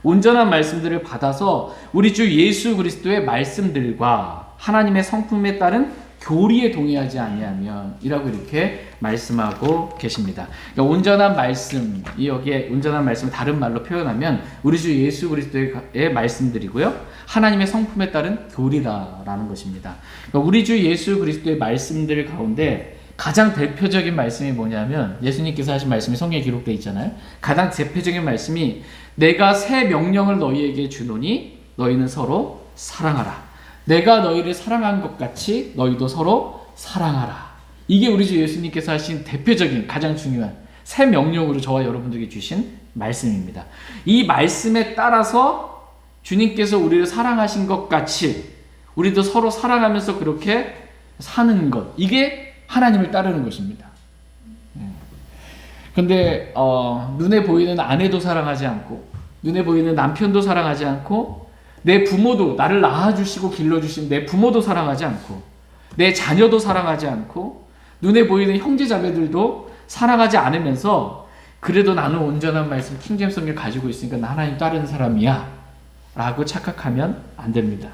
온전한 말씀들을 받아서 우리 주 예수 그리스도의 말씀들과 하나님의 성품에 따른 교리에 동의하지 아니하면 이라고 이렇게 말씀하고 계십니다. 그러니까 온전한 말씀, 여기에 온전한 말씀을 다른 말로 표현하면 우리 주 예수 그리스도의 말씀들이고요, 하나님의 성품에 따른 교리다라는 것입니다. 그러니까 우리 주 예수 그리스도의 말씀들 가운데 가장 대표적인 말씀이 뭐냐면, 예수님께서 하신 말씀이 성경에 기록되어 있잖아요. 가장 대표적인 말씀이 내가 새 명령을 너희에게 주노니 너희는 서로 사랑하라. 내가 너희를 사랑한 것 같이 너희도 서로 사랑하라. 이게 우리 주 예수님께서 하신 대표적인 가장 중요한 새 명령으로 저와 여러분들에게 주신 말씀입니다. 이 말씀에 따라서 주님께서 우리를 사랑하신 것 같이 우리도 서로 사랑하면서 그렇게 사는 것, 이게 하나님을 따르는 것입니다. 근데 눈에 보이는 아내도 사랑하지 않고, 눈에 보이는 남편도 사랑하지 않고, 내 부모도, 나를 낳아주시고 길러주신 내 부모도 사랑하지 않고, 내 자녀도 사랑하지 않고, 눈에 보이는 형제 자매들도 사랑하지 않으면서 그래도 나는 온전한 말씀 킹제임스 성경을 가지고 있으니까 나 하나님 따르는 사람이야 라고 착각하면 안 됩니다.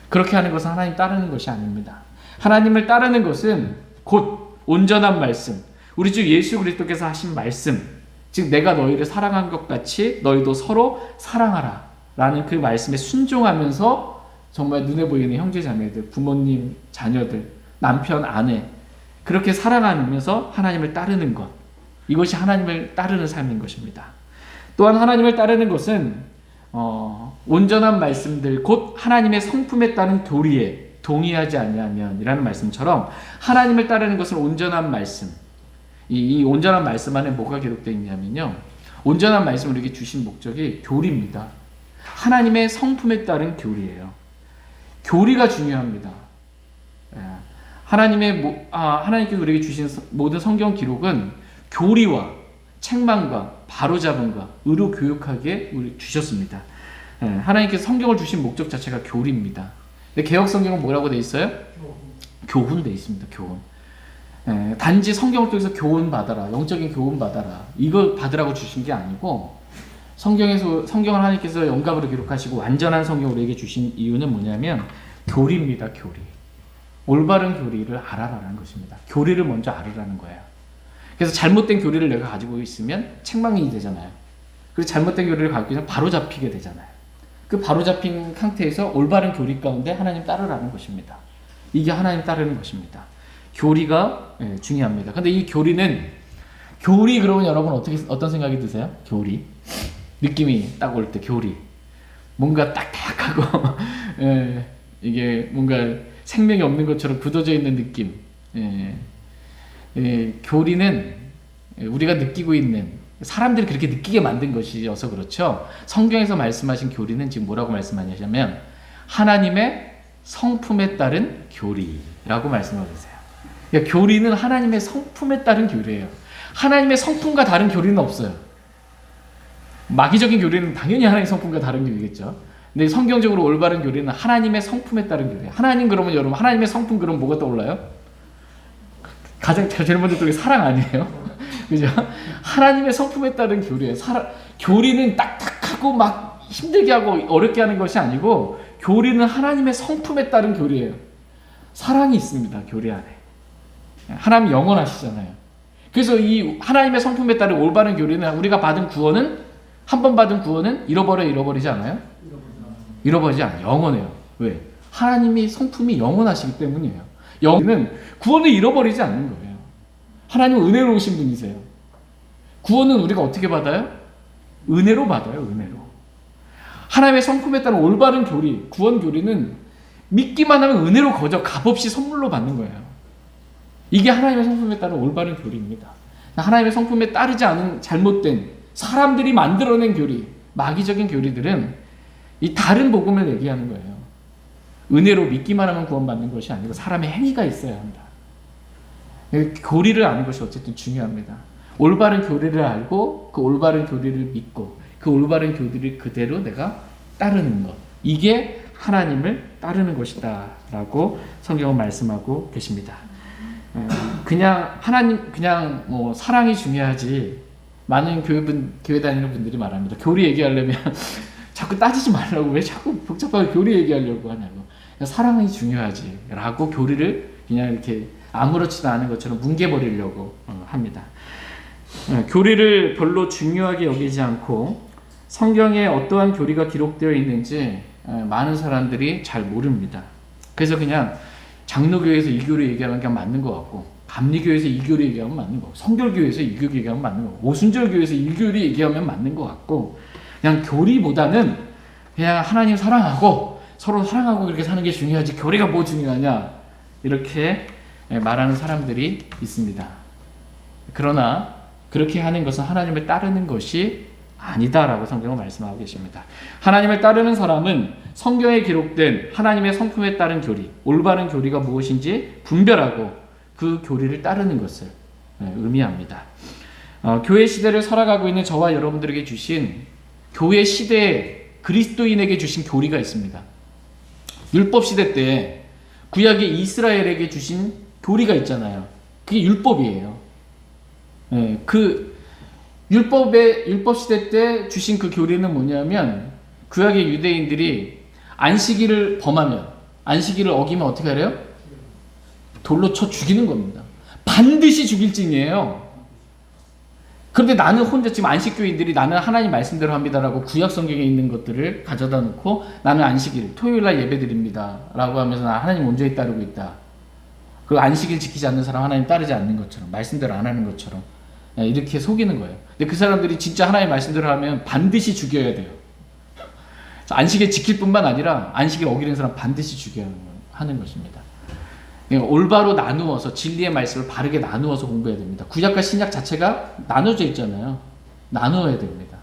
그렇게 하는 것은 하나님 따르는 것이 아닙니다. 하나님을 따르는 것은 곧 온전한 말씀, 우리 주 예수 그리스도께서 하신 말씀, 즉 내가 너희를 사랑한 것 같이 너희도 서로 사랑하라 라는 그 말씀에 순종하면서 정말 눈에 보이는 형제 자매들, 부모님, 자녀들, 남편, 아내, 그렇게 사랑하면서 하나님을 따르는 것, 이것이 하나님을 따르는 삶인 것입니다. 또한 하나님을 따르는 것은 온전한 말씀들 곧 하나님의 성품에 따른 교리에 동의하지 아니하면 이라는 말씀처럼, 하나님을 따르는 것은 온전한 말씀, 이 온전한 말씀 안에 뭐가 기록되어 있냐면요, 온전한 말씀을 우리에게 주신 목적이 교리입니다. 하나님의 성품에 따른 교리예요. 교리가 중요합니다. 하나님께서 우리에게 주신 모든 성경 기록은 교리와 책망과 바로잡음과 의로 교육하게 우리 주셨습니다. 하나님께서 성경을 주신 목적 자체가 교리입니다. 근데 개혁 성경은 뭐라고 돼 있어요? 교훈 돼 있습니다. 교훈. 단지 성경을 통해서 교훈 받아라, 영적인 교훈 받아라, 이거 받으라고 주신 게 아니고, 성경을 하나님께서 영감으로 기록하시고 완전한 성경을 우리에게 주신 이유는 뭐냐면 교리입니다. 교리. 올바른 교리를 알아라라는 것입니다. 교리를 먼저 알으라는 거예요. 그래서 잘못된 교리를 내가 가지고 있으면 책망이 되잖아요. 그리고 잘못된 교리를 가지고 있으면 바로 잡히게 되잖아요. 그 바로 잡힌 상태에서 올바른 교리 가운데 하나님 따르라는 것입니다. 이게 하나님 따르는 것입니다. 교리가 중요합니다. 근데 이 교리 그러면 여러분 어떤 생각이 드세요? 교리. 느낌이 딱 올 때 교리. 뭔가 딱딱하고 이게 뭔가 생명이 없는 것처럼 굳어져 있는 느낌. 교리는 우리가 느끼고 있는, 사람들이 그렇게 느끼게 만든 것이어서 그렇죠. 성경에서 말씀하신 교리는 지금 뭐라고 말씀하냐면 하나님의 성품에 따른 교리라고 말씀하고 계세요. 그러니까 교리는 하나님의 성품에 따른 교리예요. 하나님의 성품과 다른 교리는 없어요. 마귀적인 교리는 당연히 하나님의 성품과 다른 교리겠죠. 근데 성경적으로 올바른 교리는 하나님의 성품에 따른 교리예요. 하나님 그러면 여러분, 하나님의 성품 그러면 뭐가 떠올라요? 가장 제일 먼저 떠오르는 게 사랑 아니에요? 그죠? 하나님의 성품에 따른 교리예요. 교리는 딱딱하고 막 힘들게 하고 어렵게 하는 것이 아니고, 교리는 하나님의 성품에 따른 교리예요. 사랑이 있습니다. 교리 안에. 하나님 영원하시잖아요. 그래서 이 하나님의 성품에 따른 올바른 교리는, 우리가 받은 구원은, 한 번 받은 구원은 잃어버리지 않아요? 잃어버리지 않아요. 영원해요. 왜? 하나님이 성품이 영원하시기 때문이에요. 영은 구원을 잃어버리지 않는 거예요. 하나님은 은혜로우신 분이세요. 구원은 우리가 어떻게 받아요? 은혜로 받아요. 은혜로. 하나님의 성품에 따른 올바른 교리, 구원 교리는 믿기만 하면 은혜로 거저 값없이 선물로 받는 거예요. 이게 하나님의 성품에 따른 올바른 교리입니다. 하나님의 성품에 따르지 않은 잘못된 사람들이 만들어낸 교리, 마귀적인 교리들은 이 다른 복음을 얘기하는 거예요. 은혜로 믿기만 하면 구원받는 것이 아니고 사람의 행위가 있어야 한다. 교리를 아는 것이 어쨌든 중요합니다. 올바른 교리를 알고 그 올바른 교리를 믿고 그 올바른 교리를 그대로 내가 따르는 것, 이게 하나님을 따르는 것이다 라고 성경은 말씀하고 계십니다. 그냥 하나님, 그냥 뭐 사랑이 중요하지, 많은 교회 다니는 분들이 말합니다. 교리 얘기하려면 자꾸 따지지 말라고, 왜 자꾸 복잡하게 교리 얘기하려고 하냐고. 사랑이 중요하지 라고 교리를 그냥 이렇게 아무렇지도 않은 것처럼 뭉개버리려고 합니다. 교리를 별로 중요하게 여기지 않고 성경에 어떠한 교리가 기록되어 있는지 많은 사람들이 잘 모릅니다. 그래서 그냥 장로교에서 이 교리 얘기하면 그냥 맞는 것 같고, 감리교에서 이 교리 얘기하면 맞는 것 같고, 성결교에서 이 교리 얘기하면 맞는 것 같고, 오순절교에서 이 교리 얘기하면 맞는 것 같고, 그냥 교리보다는 그냥 하나님 사랑하고 서로 사랑하고 그렇게 사는 게 중요하지 교리가 뭐 중요하냐, 이렇게 말하는 사람들이 있습니다. 그러나 그렇게 하는 것은 하나님을 따르는 것이 아니다라고 성경은 말씀하고 계십니다. 하나님을 따르는 사람은 성경에 기록된 하나님의 성품에 따른 교리, 올바른 교리가 무엇인지 분별하고 그 교리를 따르는 것을 의미합니다. 교회 시대를 살아가고 있는 저와 여러분들에게 주신, 교회 시대에 그리스도인에게 주신 교리가 있습니다. 율법 시대 때 구약의 이스라엘에게 주신 교리가 있잖아요. 그게 율법이에요. 그 율법 시대 때 주신 그 교리는 뭐냐면, 구약의 유대인들이 안식일을 범하면, 안식일을 어기면 어떻게 하래요? 돌로 쳐 죽이는 겁니다. 반드시 죽일 징이에요. 그런데 나는 혼자, 지금 안식교인들이 나는 하나님 말씀대로 합니다라고 구약 성경에 있는 것들을 가져다 놓고, 나는 안식일 토요일날 예배 드립니다 라고 하면서 나 하나님 온전히 따르고 있다. 그리고 안식일 지키지 않는 사람 하나님 따르지 않는 것처럼, 말씀대로 안 하는 것처럼 이렇게 속이는 거예요. 근데 그 사람들이 진짜 하나님 말씀대로 하면 반드시 죽여야 돼요. 안식일 지킬 뿐만 아니라 안식일 어기는 사람 반드시 죽여야 하는 것입니다. 올바로 나누어서 진리의 말씀을 바르게 나누어서 공부해야 됩니다. 구약과 신약 자체가 나눠져 있잖아요. 나누어야 됩니다.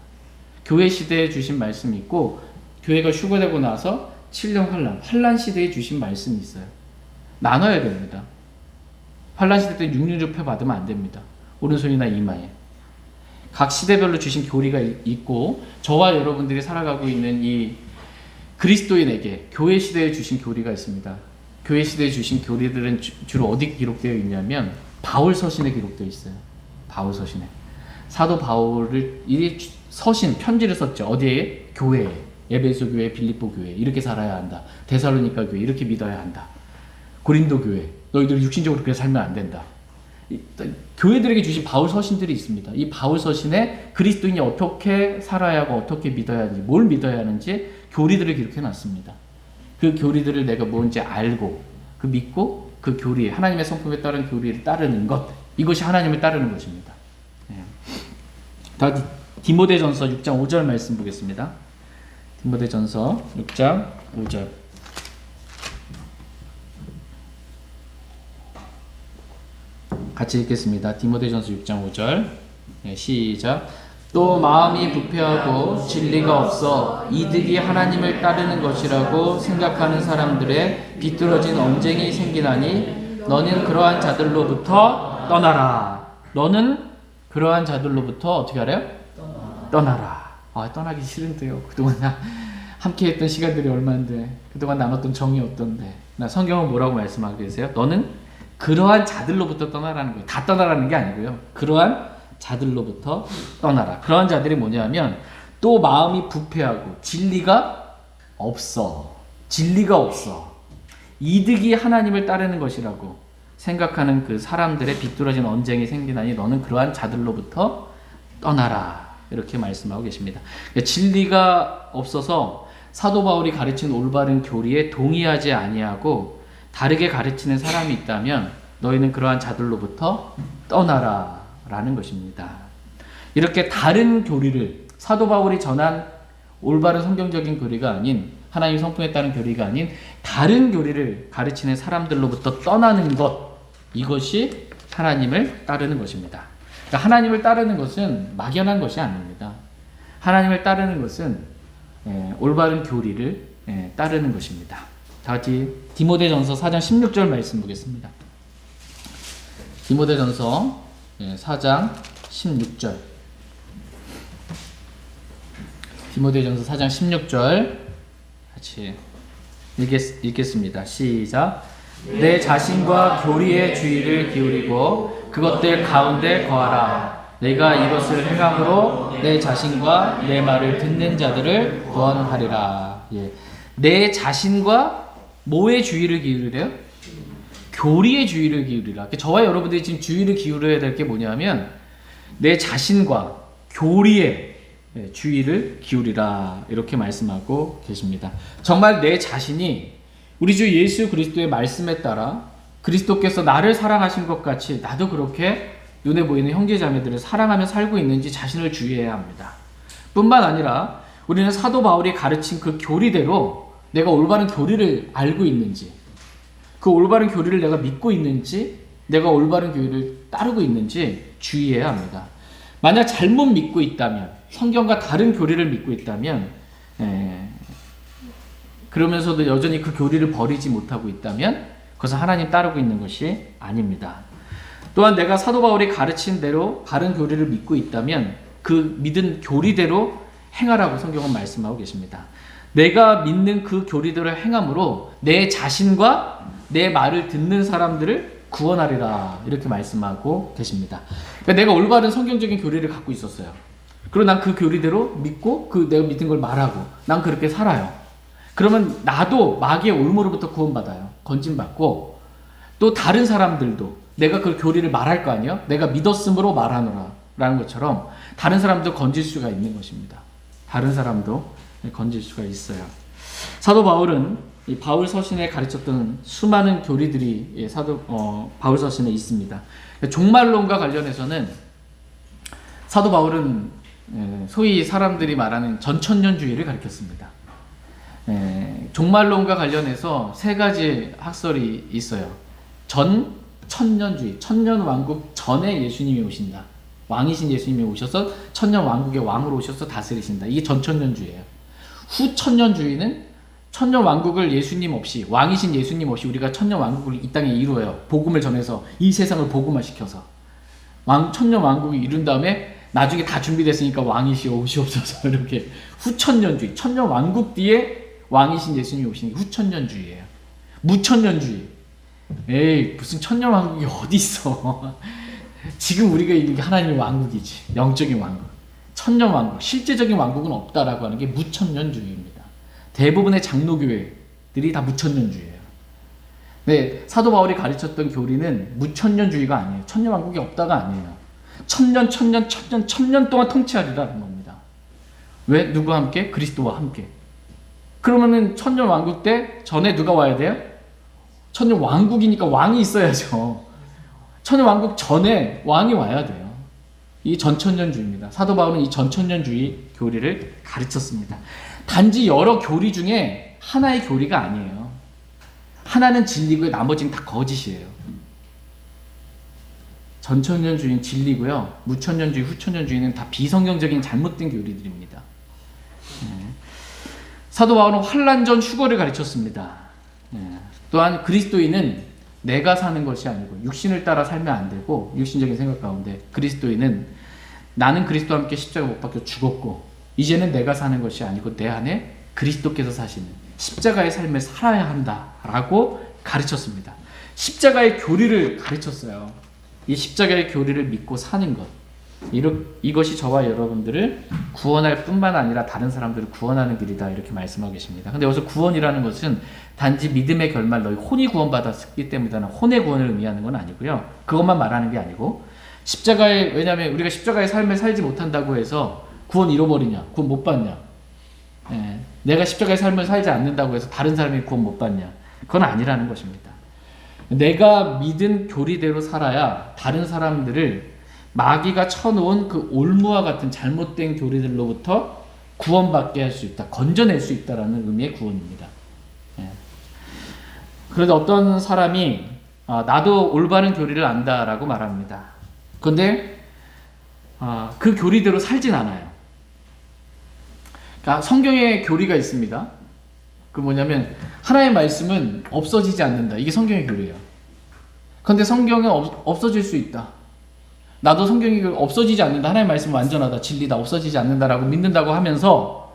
교회 시대에 주신 말씀이 있고, 교회가 휴거되고 나서 7년 환란 시대에 주신 말씀이 있어요. 나눠야 됩니다. 환란 시대 때 666표 받으면 안 됩니다. 오른손이나 이마에. 각 시대별로 주신 교리가 있고, 저와 여러분들이 살아가고 있는 이 그리스도인에게 교회 시대에 주신 교리가 있습니다. 교회 시대에 주신 교리들은 주로 어디 기록되어 있냐면 바울 서신에 기록되어 있어요. 바울 서신에. 사도 바울을 이 서신, 편지를 썼죠. 어디에? 교회에. 에베소 교회, 빌립보 교회. 이렇게 살아야 한다. 데살로니가 교회 이렇게 믿어야 한다. 고린도 교회. 너희들이 육신적으로 그렇게 살면 안 된다. 교회들에게 주신 바울 서신들이 있습니다. 이 바울 서신에 그리스도인이 어떻게 살아야 하고 어떻게 믿어야 하는지, 뭘 믿어야 하는지 교리들을 기록해 놨습니다. 그 교리들을 내가 뭔지 알고 그 믿고 그 교리, 하나님의 성품에 따른 교리를 따르는 것, 이것이 하나님을 따르는 것입니다. 다 디모데전서 6장 5절 말씀 보겠습니다. 디모데전서 6장 5절. 같이 읽겠습니다. 디모데전서 6장 5절. 시작. 또 마음이 부패하고 진리가 없어 이득이 하나님을 따르는 것이라고 생각하는 사람들의 비뚤어진 언쟁이 생기나니 너는 그러한 자들로부터 떠나라. 너는 그러한 자들로부터 어떻게 하래요? 떠나라. 떠나기 싫은데요. 그동안 나 함께 했던 시간들이 얼마인데, 그동안 나눴던 정이 어떤데. 나 성경은 뭐라고 말씀하고 계세요? 너는 그러한 자들로부터 떠나라는 거예요. 다 떠나라는 게 아니고요. 그러한 자들로부터 떠나라. 그러한 자들이 뭐냐면, 또 마음이 부패하고 진리가 없어. 진리가 없어. 이득이 하나님을 따르는 것이라고 생각하는 그 사람들의 비뚤어진 언쟁이 생기나니 너는 그러한 자들로부터 떠나라. 이렇게 말씀하고 계십니다. 진리가 없어서 사도 바울이 가르친 올바른 교리에 동의하지 아니하고 다르게 가르치는 사람이 있다면 너희는 그러한 자들로부터 떠나라 라는 것입니다. 이렇게 다른 교리를, 사도 바울이 전한 올바른 성경적인 교리가 아닌, 하나님 성품에 따른 교리가 아닌 다른 교리를 가르치는 사람들로부터 떠나는 것, 이것이 하나님을 따르는 것입니다. 그러니까 하나님을 따르는 것은 막연한 것이 아닙니다. 하나님을 따르는 것은 올바른 교리를 따르는 것입니다. 다 같이 디모데전서 4장 16절 말씀 보겠습니다. 디모데전서 4장 16절. 디모데전서 4장 16절 같이 읽겠습니다. 시작. 내 자신과 교리의 주의를 기울이고 그것들 가운데 거하라. 내가 이것을 행함으로 내 자신과 내 말을 듣는 자들을 구원하리라. 내 자신과 뭐의 주의를 기울이래요? 교리의 주의를 기울이라. 저와 여러분들이 지금 주의를 기울여야 될 게 뭐냐면 내 자신과 교리의 주의를 기울이라, 이렇게 말씀하고 계십니다. 정말 내 자신이 우리 주 예수 그리스도의 말씀에 따라 그리스도께서 나를 사랑하신 것 같이 나도 그렇게 눈에 보이는 형제자매들을 사랑하며 살고 있는지 자신을 주의해야 합니다. 뿐만 아니라 우리는 사도 바울이 가르친 그 교리대로 내가 올바른 교리를 알고 있는지, 그 올바른 교리를 내가 믿고 있는지, 내가 올바른 교리를 따르고 있는지 주의해야 합니다. 만약 잘못 믿고 있다면, 성경과 다른 교리를 믿고 있다면, 그러면서도 여전히 그 교리를 버리지 못하고 있다면 그것은 하나님 따르고 있는 것이 아닙니다. 또한 내가 사도 바울이 가르친 대로 바른 교리를 믿고 있다면 그 믿은 교리대로 행하라고 성경은 말씀하고 계십니다. 내가 믿는 그 교리대로 행함으로 내 자신과 내 말을 듣는 사람들을 구원하리라, 이렇게 말씀하고 계십니다. 그러니까 내가 올바른 성경적인 교리를 갖고 있었어요. 그리고 난 그 교리대로 믿고 그 내가 믿은 걸 말하고 난 그렇게 살아요. 그러면 나도 마귀의 올무로부터 구원받아요. 건진받고, 또 다른 사람들도 내가 그 교리를 말할 거 아니에요? 내가 믿었으므로 말하노라 라는 것처럼 다른 사람도 건질 수가 있는 것입니다. 다른 사람도 건질 수가 있어요. 사도 바울은 이 바울 서신에 가르쳤던 수많은 교리들이 바울 서신에 있습니다. 종말론과 관련해서는 사도 바울은 소위 사람들이 말하는 전천년주의를 가르쳤습니다. 종말론과 관련해서 세 가지 학설이 있어요. 천년주의, 천년왕국 전에 예수님이 오신다. 왕이신 예수님이 오셔서 천년왕국의 왕으로 오셔서 다스리신다. 이게 전천년주의예요. 후천년주의는 천년왕국을 예수님 없이, 왕이신 예수님 없이 우리가 천년왕국을 이 땅에 이루어요. 복음을 전해서 이 세상을 복음화시켜서 천년왕국을 이룬 다음에 나중에 다 준비됐으니까 왕이시여 오시옵소서, 이렇게 후천년주의, 천년왕국 뒤에 왕이신 예수님이 오시는 게 후천년주의예요. 무천년주의, 에이 무슨 천년왕국이 어디 있어. 지금 우리가 있는 게 하나님의 왕국이지, 영적인 왕국. 천년왕국, 실제적인 왕국은 없다라고 하는 게 무천년주의입니다. 대부분의 장로교회들이 다 무천년주의예요. 네, 사도 바울이 가르쳤던 교리는 무천년주의가 아니에요. 천년왕국이 없다가 아니에요. 천년 동안 통치하리라는 겁니다. 왜? 누구와 함께? 그리스도와 함께. 그러면은 천년왕국 때 전에 누가 와야 돼요? 천년왕국이니까 왕이 있어야죠. 천년왕국 전에 왕이 와야 돼요. 이 전천년주의입니다. 사도 바울은 이 전천년주의 교리를 가르쳤습니다. 단지 여러 교리 중에 하나의 교리가 아니에요. 하나는 진리고 나머지는 다 거짓이에요. 전천년주의는 진리고요, 무천년주의, 후천년주의는 다 비성경적인 잘못된 교리들입니다. 사도 바울은 환난 전 휴거를 가르쳤습니다. 또한 그리스도인은 내가 사는 것이 아니고 육신을 따라 살면 안 되고, 육신적인 생각 가운데 그리스도인은 나는 그리스도와 함께 십자가 못 박혀 죽었고 이제는 내가 사는 것이 아니고 내 안에 그리스도께서 사시는 십자가의 삶을 살아야 한다라고 가르쳤습니다. 십자가의 교리를 가르쳤어요. 이 십자가의 교리를 믿고 사는 것, 이것이 저와 여러분들을 구원할 뿐만 아니라 다른 사람들을 구원하는 길이다, 이렇게 말씀하고 계십니다. 근데 여기서 구원이라는 것은 단지 믿음의 결말, 너희 혼이 구원받았기 때문이라는 혼의 구원을 의미하는 건 아니고요, 그것만 말하는 게 아니고, 십자가에, 왜냐하면 우리가 십자가의 삶을 살지 못한다고 해서 구원 잃어버리냐, 구원 못 받냐, 내가 십자가의 삶을 살지 않는다고 해서 다른 사람이 구원 못 받냐, 그건 아니라는 것입니다. 내가 믿은 교리대로 살아야 다른 사람들을 마귀가 쳐놓은 그 올무와 같은 잘못된 교리들로부터 구원받게 할 수 있다, 건져낼 수 있다라는 의미의 구원입니다. 예. 그런데 어떤 사람이 나도 올바른 교리를 안다라고 말합니다. 그런데 그 교리대로 살진 않아요. 그러니까 성경에 교리가 있습니다. 그 뭐냐면 하나님의 말씀은 없어지지 않는다. 이게 성경의 교리예요. 그런데 성경은 없어질 수 있다. 나도 성경이 없어지지 않는다. 하나님의 말씀은 완전하다, 진리다, 없어지지 않는다라고 믿는다고 하면서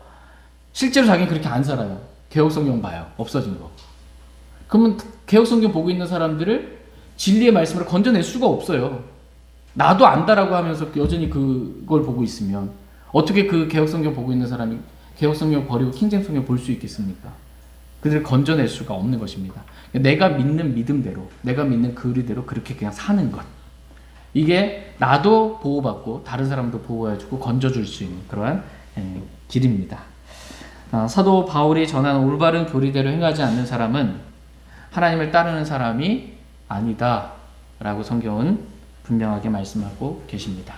실제로 자기는 그렇게 안 살아요. 개혁성경 봐요. 없어진 거. 그러면 개혁성경 보고 있는 사람들을 진리의 말씀으로 건져낼 수가 없어요. 나도 안다라고 하면서 여전히 그걸 보고 있으면 어떻게 그 개혁성경 보고 있는 사람이 개혁성경 버리고 킹잼성경 볼 수 있겠습니까? 그들을 건져낼 수가 없는 것입니다. 내가 믿는 믿음대로, 내가 믿는 교리대로 그렇게 그냥 사는 것. 이게 나도 보호받고 다른 사람도 보호해주고 건져줄 수 있는 그러한 길입니다. 사도 바울이 전한 올바른 교리대로 행하지 않는 사람은 하나님을 따르는 사람이 아니다 라고 성경은 분명하게 말씀하고 계십니다.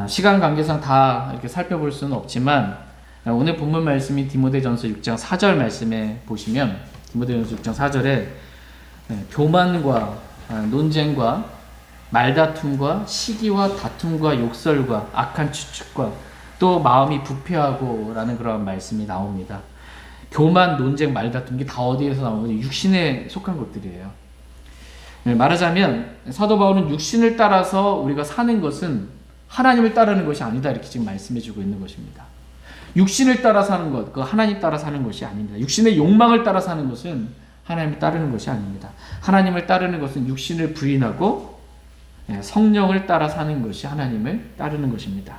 시간 관계상 다 이렇게 살펴볼 수는 없지만 오늘 본문 말씀인 디모데전서 6장 4절 말씀에 보시면 디모데전서 6장 4절에 교만과 논쟁과 말다툼과 시기와 다툼과 욕설과 악한 추측과 또 마음이 부패하고 라는 그런 말씀이 나옵니다. 교만, 논쟁, 말다툼 이게 다 어디에서 나오는지 육신에 속한 것들이에요. 말하자면 사도 바울은 육신을 따라서 우리가 사는 것은 하나님을 따르는 것이 아니다 이렇게 지금 말씀해주고 있는 것입니다. 육신을 따라 사는 것, 그 하나님 따라 사는 것이 아닙니다. 육신의 욕망을 따라 사는 것은 하나님을 따르는 것이 아닙니다. 하나님을 따르는 것은 육신을 부인하고 성령을 따라 사는 것이 하나님을 따르는 것입니다.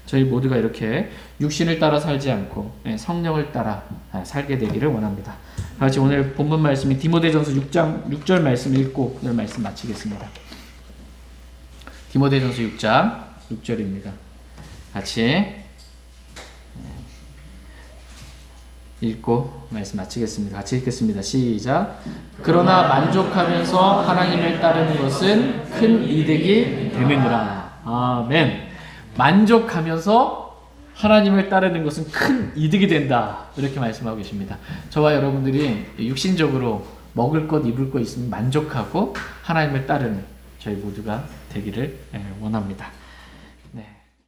저희 모두가 이렇게 육신을 따라 살지 않고 성령을 따라 살게 되기를 원합니다. 같이 오늘 본문 말씀인 디모데전서 6장 6절 말씀 읽고 오늘 말씀 마치겠습니다. 디모데전서 6장 6절입니다. 같이 읽고 말씀 마치겠습니다. 같이 읽겠습니다. 시작. 그러나 만족하면서 하나님을 따르는 것은 큰 이득이 됨이니라. 아멘. 만족하면서 하나님을 따르는 것은 큰 이득이 된다. 이렇게 말씀하고 계십니다. 저와 여러분들이 육신적으로 먹을 것, 입을 것 있으면 만족하고 하나님을 따르는 저희 모두가 되기를 원합니다.